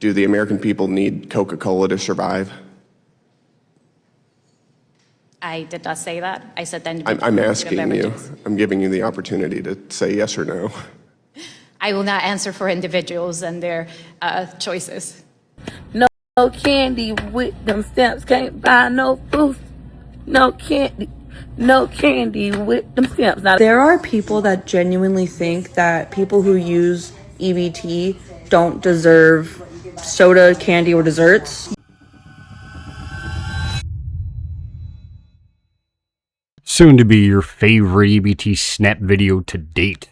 Do the American people need Coca-Cola to survive? I did not say that. I said that. I'm asking you. I'm giving you the opportunity to say yes or no. I will not answer for individuals and their choices. No candy with them stamps, can't buy no food. No candy with them stamps. Now, there are people that genuinely think that people who use EBT don't deserve soda, candy, or desserts. Soon to be your favorite EBT snap video to date.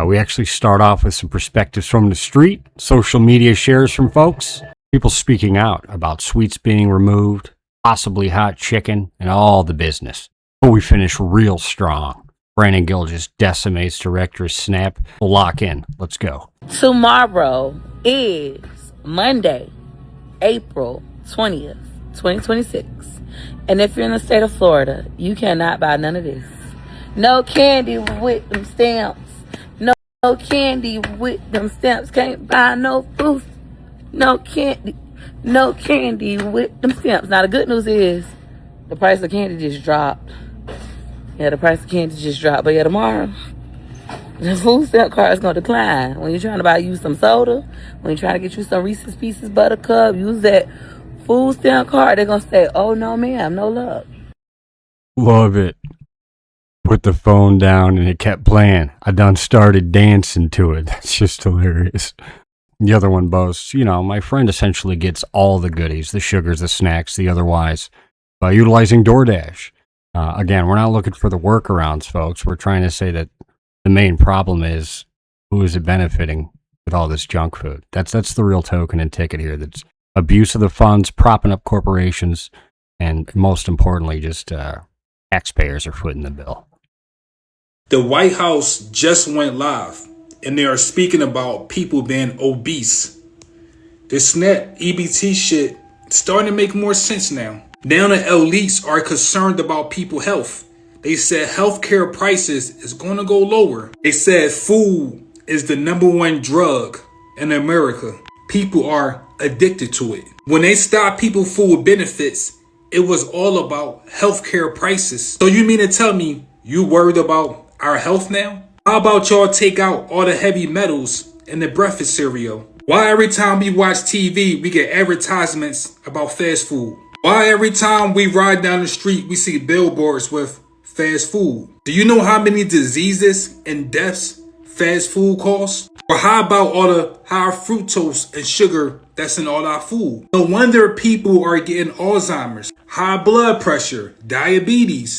We actually start off with some perspectives from the street, social media shares from folks, people speaking out about sweets being removed, possibly hot chicken, and all the business. But we finish real strong. Brandon Gill just decimates director's snap. We'll lock in. Let's go. tomorrow is Monday, April 20th, 2026. And if you're in the state of Florida, you cannot buy none of this. No candy with them stamps. No candy with them stamps. Can't buy no food. No candy with them stamps. Now, the good news is the price of candy just dropped. Yeah, the price of candy just dropped. But yeah, tomorrow, the food stamp card is going to decline. When you're trying to buy you some soda, when you're trying to get you some Reese's Pieces Buttercup, use that food stamp card. They're going to say, oh, no, ma'am, no luck. Love it. Put the phone down and it kept playing. I done started dancing to it. That's just hilarious. The other one boasts, my friend essentially gets all the goodies, the sugars, the snacks, the otherwise, by utilizing DoorDash. Again, we're not looking for the workarounds, folks. We're trying to say that the main problem is who is it benefiting with all this junk food? That's the real token and ticket here. That's abuse of the funds, propping up corporations, and most importantly, just taxpayers are footing the bill. The White House just went live, and they are speaking about people being obese. This SNAP EBT shit starting to make more sense now. Now the elites are concerned about people's health. They said healthcare prices is going to go lower. They said food is the #1 drug in America. People are addicted to it. When they stopped people food benefits, it was all about healthcare prices. So you mean to tell me you worried about our health now? How about y'all take out all the heavy metals in the breakfast cereal? Why every time we watch TV, we get advertisements about fast food? Why every time we ride down the street, we see billboards with fast food? Do you know how many diseases and deaths fast food costs? Or how about all the high fructose and sugar that's in all our food? No wonder people are getting Alzheimer's, high blood pressure, diabetes.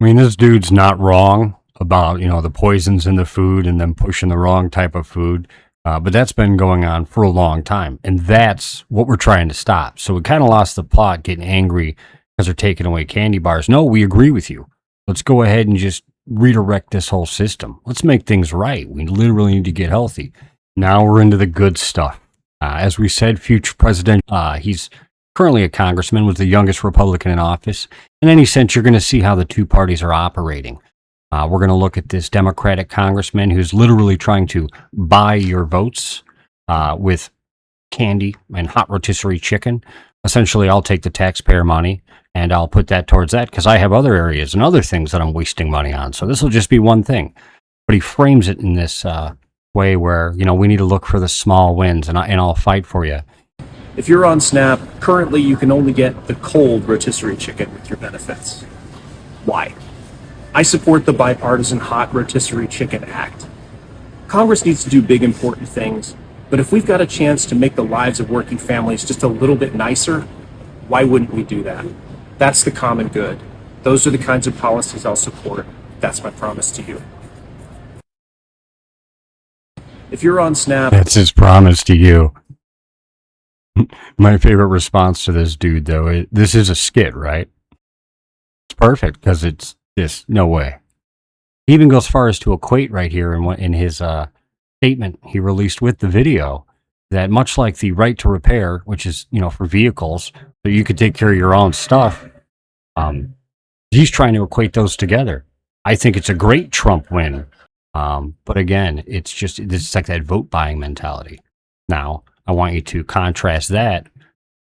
I mean, this dude's not wrong about, the poisons in the food and them pushing the wrong type of food. But that's been going on for a long time. And that's what we're trying to stop. So we kind of lost the plot getting angry because they're taking away candy bars. No, we agree with you. Let's go ahead and just redirect this whole system. Let's make things right. We literally need to get healthy. Now we're into the good stuff. As we said, future president, he's currently a congressman, was the youngest Republican in office. In any sense, you're going to see how the two parties are operating. We're going to look at this Democratic congressman who's literally trying to buy your votes with candy and hot rotisserie chicken. Essentially, I'll take the taxpayer money and I'll put that towards that because I have other areas and other things that I'm wasting money on. So this will just be one thing. But he frames it in this way where, we need to look for the small wins and I'll fight for you. If you're on SNAP, currently you can only get the cold rotisserie chicken with your benefits. Why? I support the bipartisan Hot Rotisserie Chicken Act. Congress needs to do big, important things, but if we've got a chance to make the lives of working families just a little bit nicer, why wouldn't we do that? That's the common good. Those are the kinds of policies I'll support. That's my promise to you. If you're on SNAP... That's his promise to you. My favorite response to this dude, though, this is a skit, right? It's perfect because it's this. No way. He even goes as far as to equate right here in his statement he released with the video that much like the right to repair, which is, for vehicles, so you could take care of your own stuff, he's trying to equate those together. I think it's a great Trump win. But again, it's like that vote buying mentality. Now, I want you to contrast that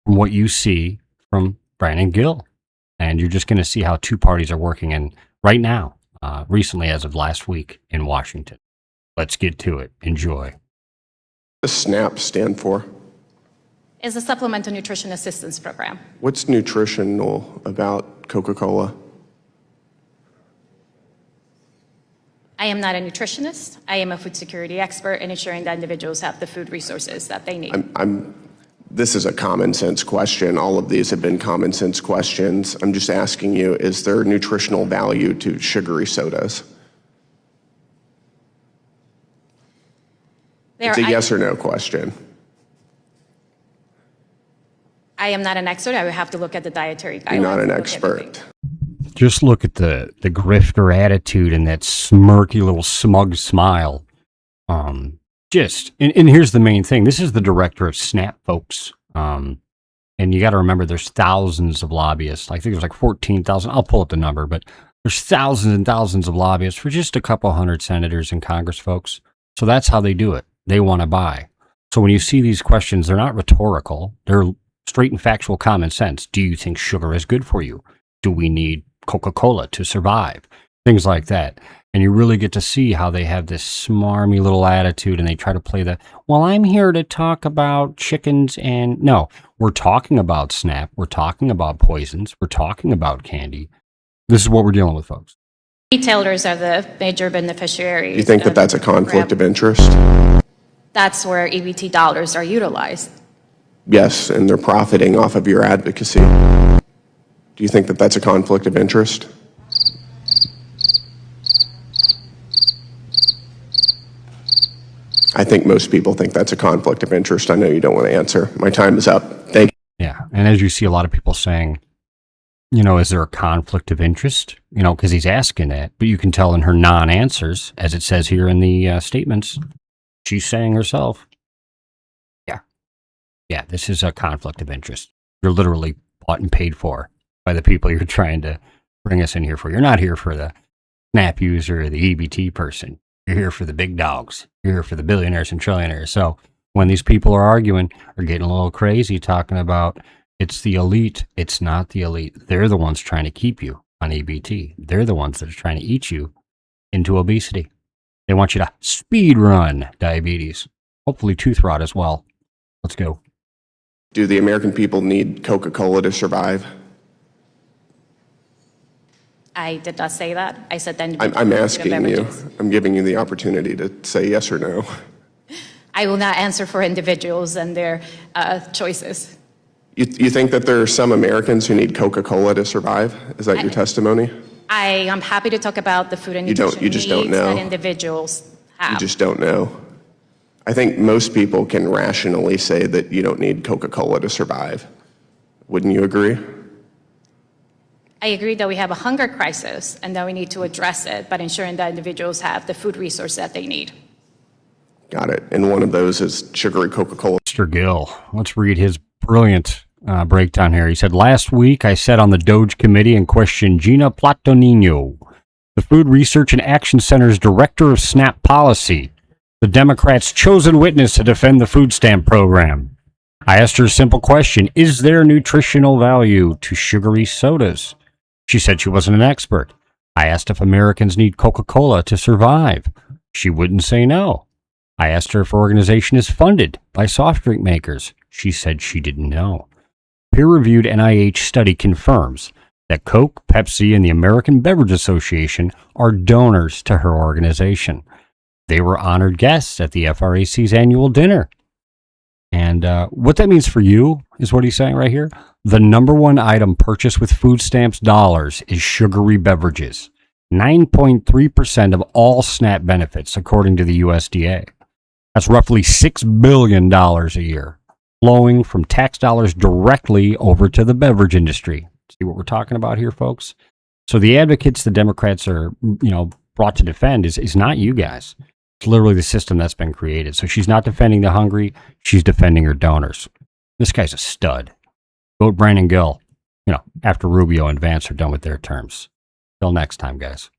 from what you see from Brandon Gill. And you're just going to see how two parties are working in right now, recently as of last week in Washington. Let's get to it. Enjoy. What does SNAP stand for? It's a Supplemental Nutrition Assistance Program. What's nutritional about Coca-Cola? I am not a nutritionist. I am a food security expert in ensuring that individuals have the food resources that they need. This is a common sense question. All of these have been common sense questions. I'm just asking you, is there nutritional value to sugary sodas? It's a yes or no question. I am not an expert. I would have to look at the dietary guidelines. You're not an and look at everything. expert. Just look at the grifter attitude and that smirky little smug smile. And here's the main thing. This is the director of SNAP, folks. And you got to remember there's thousands of lobbyists. I think there's like 14,000. I'll pull up the number, but there's thousands and thousands of lobbyists for just a couple hundred senators in Congress, folks. So that's how they do it. They want to buy. So when you see these questions, they're not rhetorical. They're straight and factual common sense. Do you think sugar is good for you? Do we need Coca-Cola to survive? Things like that. And you really get to see how they have this smarmy little attitude and they try to play the, well, I'm here to talk about chickens and no, we're talking about SNAP. We're talking about poisons. We're talking about candy. This is what we're dealing with, folks. Retailers are the major beneficiaries. Do you think that that's a conflict of interest? That's where EBT dollars are utilized. Yes, and they're profiting off of your advocacy. Do you think that that's a conflict of interest? I think most people think that's a conflict of interest. I know you don't want to answer. My time is up. Thank you. Yeah. And as you see a lot of people saying, is there a conflict of interest? Because he's asking that, but you can tell in her non-answers, as it says here in the statements, she's saying herself, yeah, this is a conflict of interest. You're literally bought and paid for by the people you're trying to bring us in here for. You're not here for the SNAP user or the EBT person. You're here for the big dogs. You're here for the billionaires and trillionaires. So when these people are arguing or getting a little crazy talking about it's the elite, it's not the elite. They're the ones trying to keep you on EBT. They're the ones that are trying to eat you into obesity. They want you to speed run diabetes, hopefully tooth rot as well. Let's go. Do the American people need Coca-Cola to survive? I did not say that. I said that. I'm asking you. I'm giving you the opportunity to say yes or no. I will not answer for individuals and their choices. You think that there are some Americans who need Coca-Cola to survive? Is that your testimony? I am happy to talk about the food and You nutrition just don't needs know. that individuals have. You just don't know. I think most people can rationally say that you don't need Coca-Cola to survive. Wouldn't you agree? I agree that we have a hunger crisis and that we need to address it by ensuring that individuals have the food resource that they need. Got it. And one of those is sugary Coca-Cola. Mr. Gill, let's read his brilliant breakdown here. He said, last week I sat on the Doge committee and questioned Gina Plata-Nino, the Food Research and Action Center's director of SNAP policy, the Democrats' chosen witness to defend the food stamp program. I asked her a simple question: is there nutritional value to sugary sodas? She said she wasn't an expert. I asked if Americans need Coca-Cola to survive. She wouldn't say no. I asked her if her organization is funded by soft drink makers. She said she didn't know. Peer-reviewed NIH study confirms that Coke, Pepsi, and the American Beverage Association are donors to her organization. They were honored guests at the FRAC's annual dinner. And what that means for you is what he's saying right here. The number one item purchased with food stamps dollars is sugary beverages. 9.3% of all SNAP benefits, according to the USDA. That's roughly $6 billion a year, flowing from tax dollars directly over to the beverage industry. See what we're talking about here, folks? So the advocates the Democrats are, brought to defend is not you guys. It's literally the system that's been created. So she's not defending the hungry. She's defending her donors. This guy's a stud. Vote Brandon Gill, after Rubio and Vance are done with their terms. Till next time, guys.